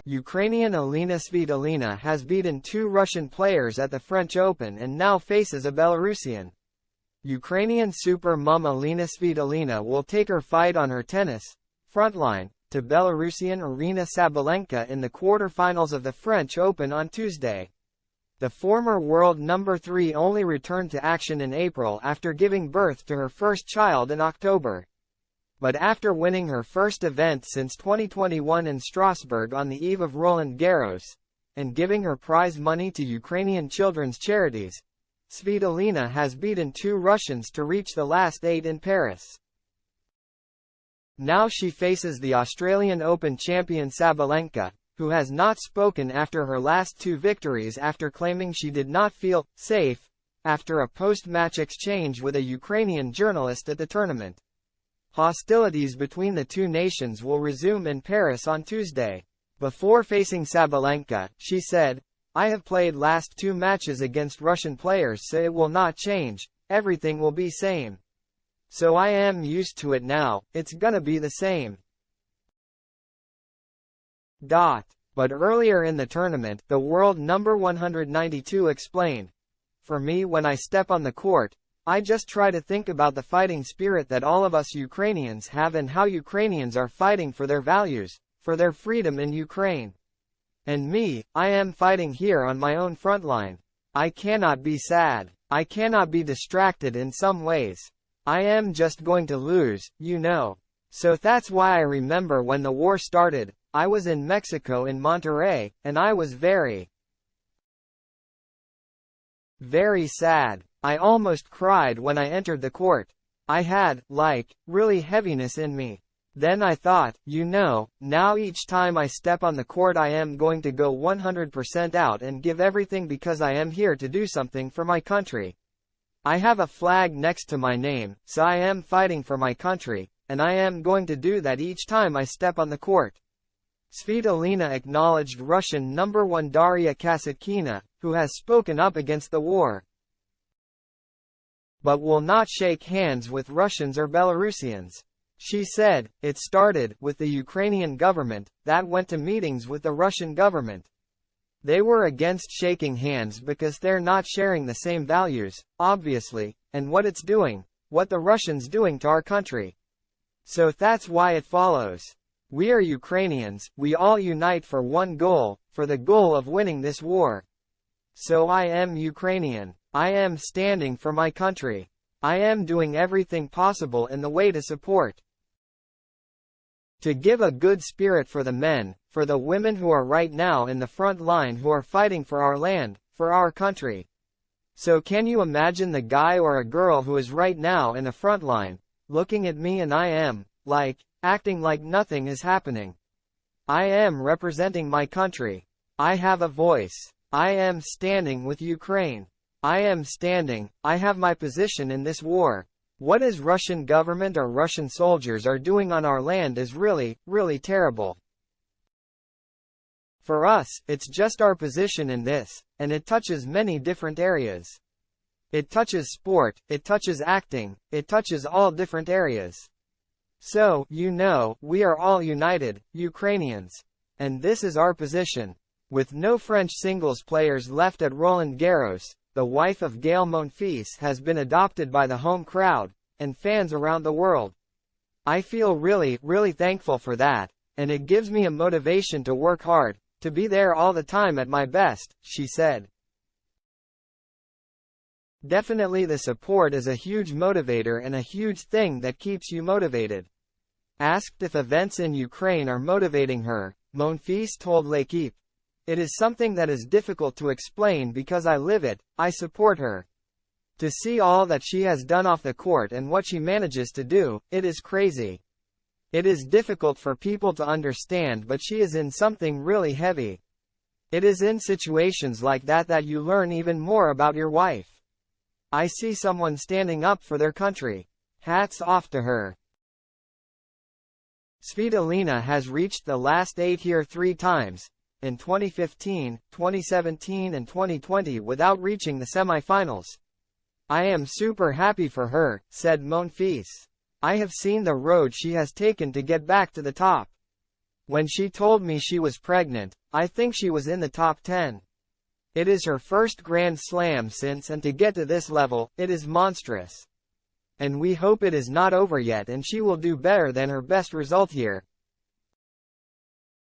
Ukrainian Elena Svitolina has beaten two Russian players at the French Open and now faces a Belarusian. Ukrainian super mum Elena Svitolina will take her fight on her tennis frontline to Belarusian Aryna Sabalenka in the quarter-finals of the French Open on Tuesday. The former world number 3 only returned to action in April after giving birth to her first child in October. But after winning her first event since 2021 in Strasbourg on the eve of Roland Garros, and giving her prize money to Ukrainian children's charities, Svitolina has beaten two Russians to reach the last 8 in Paris. Now she faces the Australian Open champion Sabalenka, who has not spoken after her last 2 victories after claiming she did not feel safe after a post-match exchange with a Ukrainian journalist at the tournament. Hostilities between the two nations will resume in Paris on Tuesday. Before facing Sabalenka, she said, "I have played last 2 matches against Russian players, so it will not change, everything will be same. So I am used to it now, it's gonna be the same." But earlier in the tournament, the world number 192 explained, "For me, when I step on the court, I just try to think about the fighting spirit that all of us Ukrainians have and how Ukrainians are fighting for their values, for their freedom in Ukraine. And me, I am fighting here on my own front line. I cannot be sad. I cannot be distracted in some ways. I am just going to lose, you know. So that's why I remember when the war started, I was in Mexico in Monterrey, and I was very sad. I almost cried when I entered the court. I had, really heaviness in me. Then I thought, you know, now each time I step on the court I am going to go 100% out and give everything because I am here to do something for my country. I have a flag next to my name, so I am fighting for my country, and I am going to do that each time I step on the court." Svitolina acknowledged Russian number 1 Daria Kasatkina, who has spoken up against the war, but will not shake hands with Russians or Belarusians. She said, "It started with the Ukrainian government, that went to meetings with the Russian government. They were against shaking hands because they're not sharing the same values, obviously, and what it's doing, what the Russians doing to our country. So that's why it follows. We are Ukrainians, we all unite for one goal, for the goal of winning this war. So I am Ukrainian. I am standing for my country. I am doing everything possible in the way to support. To give a good spirit for the men, for the women who are right now in the front line who are fighting for our land, for our country. So can you imagine the guy or a girl who is right now in the front line, looking at me and I am, acting like nothing is happening. I am representing my country. I have a voice. I am standing with Ukraine. I am standing, I have my position in this war. What is Russian government or Russian soldiers are doing on our land is really terrible. For us, it's just our position in this, and it touches many different areas. It touches sport, it touches acting, it touches all different areas. So, you know, we are all united, Ukrainians. And this is our position. With no French singles players left at Roland Garros, the wife of Gaël Monfils has been adopted by the home crowd, and fans around the world. I feel really thankful for that, and it gives me a motivation to work hard, to be there all the time at my best, she said. Definitely the support is a huge motivator and a huge thing that keeps you motivated. Asked if events in Ukraine are motivating her, Monfils told L'Équipe, "It is something that is difficult to explain because I live it, I support her. To see all that she has done off the court and what she manages to do, it is crazy. It is difficult for people to understand, but she is in something really heavy. It is in situations like that that you learn even more about your wife. I see someone standing up for their country. Hats off to her." Svitolina has reached the last 8 here 3 times, in 2015, 2017 and 2020 without reaching the semifinals. "I am super happy for her," said Monfils. "I have seen the road she has taken to get back to the top. When she told me she was pregnant, I think she was in the top 10. It is her first Grand Slam since, and to get to this level, it is monstrous. And we hope it is not over yet and she will do better than her best result here.